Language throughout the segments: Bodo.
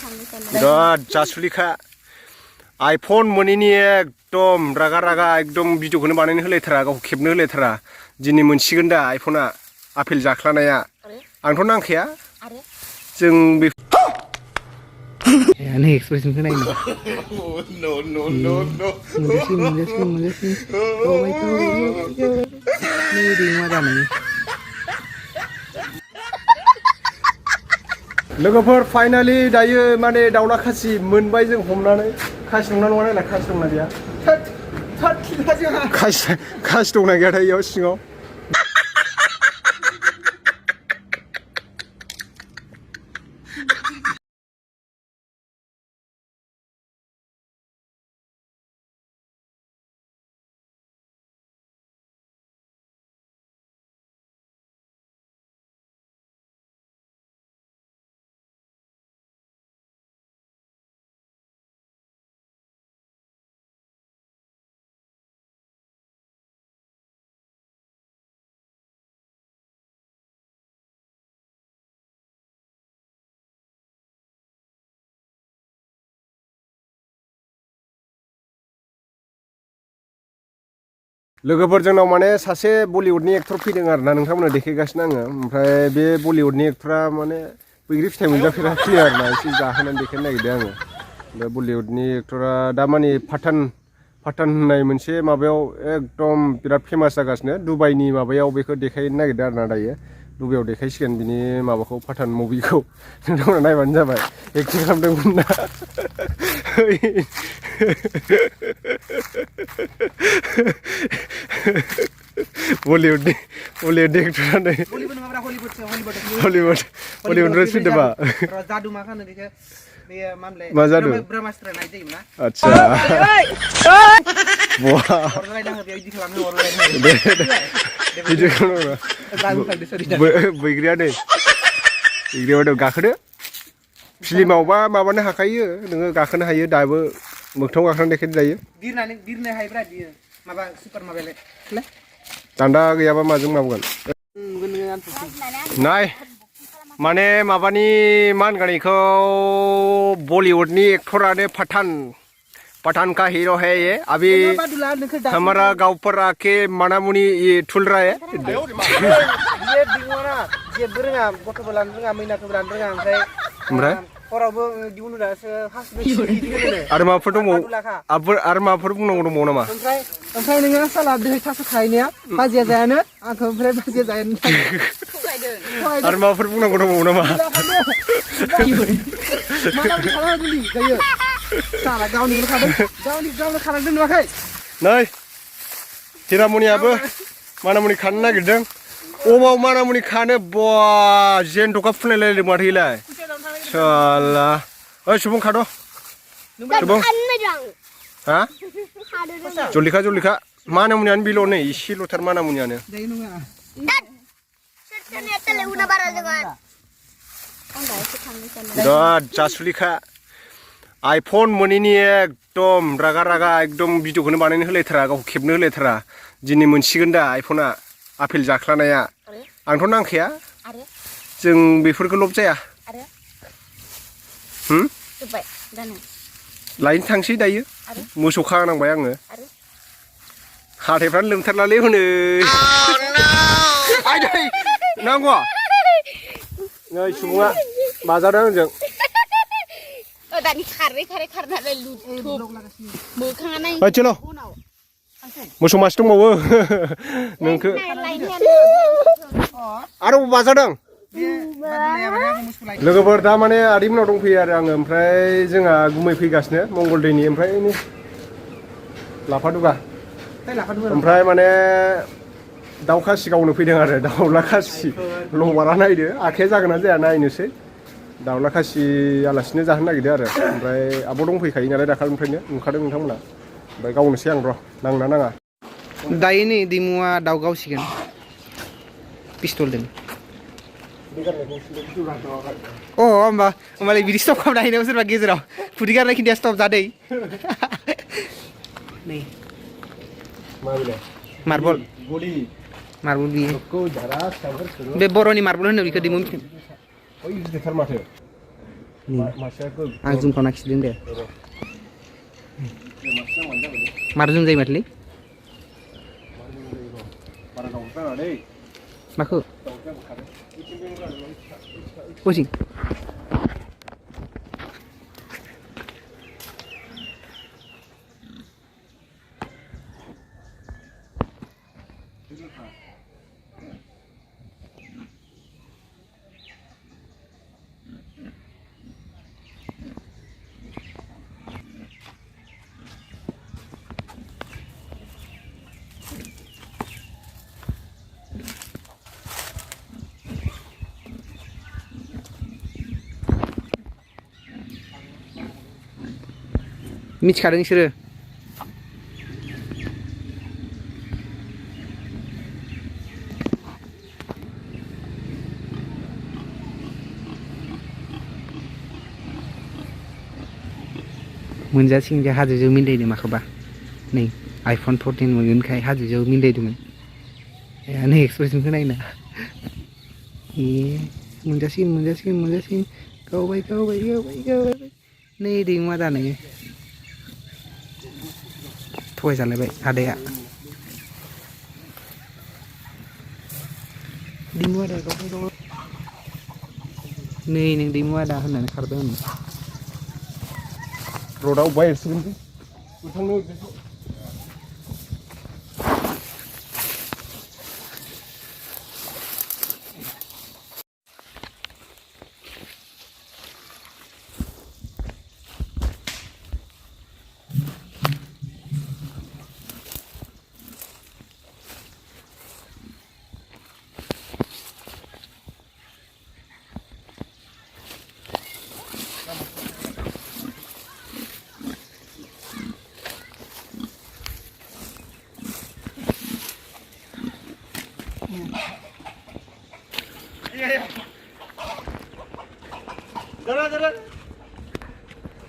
बिराद जासुलिखा आइफन मोनैनि एकदम रागा रागा एकदम भिडिअखौनो बानायनो होलायथारा गावखौ खेबनो होलायथारा दिनै मोनसिगोन दा आइफना आपेल जाख्लानाया आंथ' नांखाया जों बे Ini ekspresi kena ini. No. Menjelaskan. Oh my god. Ini di mana nih? लोगोफोर फाइनाली दायो माने दाउला खासि मोनबाय जों हमनानै खासि दंना नङा नायलाय खासि दंना गैया खासि दंना गैया थाय इयाव सिङाव लोगोफोर जोंनाव माने सासे बलिउडनि एक्टर फैदों आरोना नोंथांमोना देखायगासिनो आङो ओमफ्राय बे बलिउडनि एक्टरा माने बैग्रि फिथाइ मोनजाफेराखै आरोना एसे जाहोनानै देखायनो नागिरदों आङो बे बलिउडनि एक्टरा दा माने पाठान होननाय मोनसे माबायाव एकदम बिराद फेमास जागासिनो दुबाइनि माबायाव बेखौ देखायनो नागिरदों आरोना दायो दुबाइयाव देखायसिगोन बिनि माबाखौ पाठान मुभिखौ नोंथांमोना नायबानो जाबाय एक्टिं खालामदोंमोन ना बलिउड एक्टरानो हलिउड रेसिडेबा जादु मा खानो बेखौ बे मामले मा जादु ब्रह्मास्त्र नाय जायोना आच्छा बहा अरलायना हो बेबायदि खालामनो अरलायना बिदि खालामो बैग्रिया नै बैग्रियाव गाखोदो फिल्मावबा माबानो हाखायो नोङो गाखोनो हायो दाबो मोगथाङाव गाखोनानै देखायनो जायो बिरनो हायोब्रा बियो माबा सुपार माबाले दान्दा गैयाबा माजों मावगोन नाय माने माबानि मा होनगोन बेखौ बलिउडनि एक्टरानो पठान का हीरो है ये अभी हमारा गाँव पर आके मानामुनी ये ठुल रहा है ओमफ्राय आरो माबाफोर दंबावो आरो माबाफोर बुंनांगौ दंबावो नामा ओमफ्राय नोङो साला दै थास' खायनाया बाजिया जायानो आंखौ ओमफ्राय बाजिया जायानो आरो माबाफोर बुंनांगौ दंबावो नामा साला गावनिखौनो खानांदों नुवाखै नै हिरामनियाबो मानामुनि खानो नागिरदों अबाव मानामुनि खानो बा जेनथ'खा फुनलायलायदों माथो इलाय साला ओइ सुबुं खाद' सुबुं हा जल्दिखा मानामुनियानो बेल' नै एसेल'थार मानामुनियानो बिराद जासुलिखा आइफन मोनैनि एकदम रागा रागा एकदम भिडिअखौनो बानायनो होलायथारा गावखौ खेबनो होलायथारा दिनै मोनसिगोन दा आइफना आपेल जाख्लानाया आंथ' नांखाया जों बेफोरखौ लब जाया लायनो थांसै दायो मोसौ खानांबाय आङो हाथायफ्रानो लोमथारलालै हनै नांगौ नै सुबुङा बाजारदों आंजों दानि खारै खारनानै मोखाङा चलो मोसौ मासे दंबावो नोंखौ आरो बाजारदों लोगोफोर दा माने आदैमोनाव दंफैयो आरो आङो ओमफ्राय जोंहा गुमै फैगासिनो मंगलदैनि ओमफ्राय लाफादुगा ओमफ्राय माने दाउ खासि गावनो फैदों आरो दाउला खासि लबारा नायदो आखाइया जागोन ना जाया नायनोसै दाउला खासि आलासिनो जाहोनो नागिरदों आरो ओमफ्राय आब' दंफैखायो नालाय दाखालिनिफ्रायनो नुखादों नोंथांमोना ओमफ्राय गावनोसै आं र' नांना नाङा दायो नै दैमुआ दाउ गावसिगोन पिस्तलजों होमबालाय बिदि स्टप खालामनो हायो सोरबा गेजेराव खुदै गारनाय खिन्थिया स्टप जादै नै मार्बल बियो बे बर'नि मार्बल होनो बेखौ दैमु गिदिरथार माथो आं जुमखौ नाखिदों दे मारजों जायो माथोलै माखौ बसिं मिथिखादों बिसोरो मोनजासिगोन बे हाजोजों मिलायदों माखौबा नै आइफन 14 मोनगोनखाय हाजोजों मिलायदोंमोन नै एक्सप्रेसनखौ नायना मोनजासिगोन गावबाय नै दैमा दानो थगायजालायबाय आदाया दैमु आदा गावबाय नै नों दैमु आदा होननानै खारदों र'डआव अबेबा एरसिगोन गोथांनो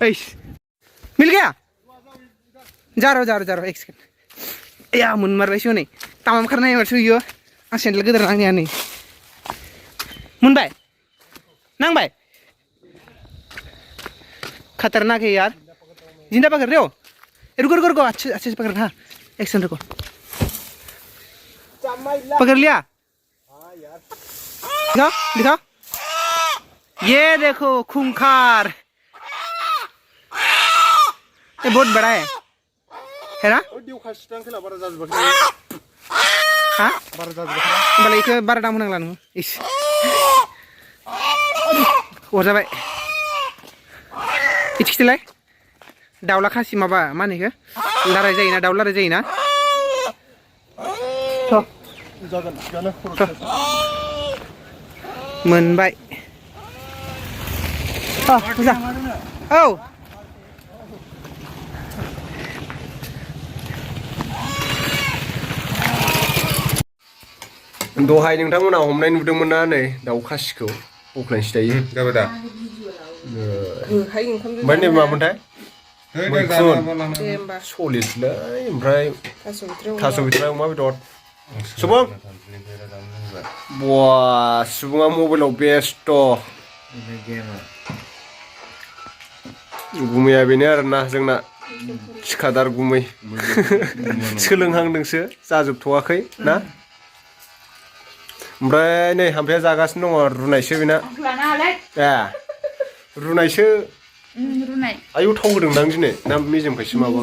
मिल गया जा रहा एक सेकंड या मन मारबायसो नै तामाम खारनाय मारसो इयो आं सेन्देल गोदोर नांनाया नै मोनबाय नांबाय खतरनाक है यार जिंदा पकड़ रहे हो रुको अच्छे से पकड़ हाँ एक सेकंड रुको पकड़ लिया दिखा ये देखो खूंखार ये बहुत बड़ा है ना हाँ होमबालाय इखो बारा दाम होनांला नोङो इस अरजाबाय इथिखिलाय दाउला खासि माबा मा होनो इखो लाराय जायोना दाउ लाराय जायोना मोनबाय औ दहाय नोंथांमोना हमनाय नुदोंमोन ना नै दाउ खासिखौ अख्लायनोसै दायो जाबाय दा ओमफ्राय नै मामोनथाय मैखुन सलिदलै ओमफ्राय थास' बिथराय अमा बेदर सुबुं बा सुबुङा मबाइलाव बेस्थ' गुमैया बेनो आरोना जोंना थिखादार गुमै सोलोंहांदोंसो जाजोबथ'वाखै ना ओमफ्राय नै हाम्फाया जागासिनो दङ रुनायसो बेना ए रुनायसो आयौ थाव होदोंदां दिनै ना मेजेमखायसो माबा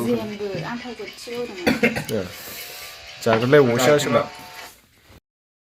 जाग्रोलायबावसो सोला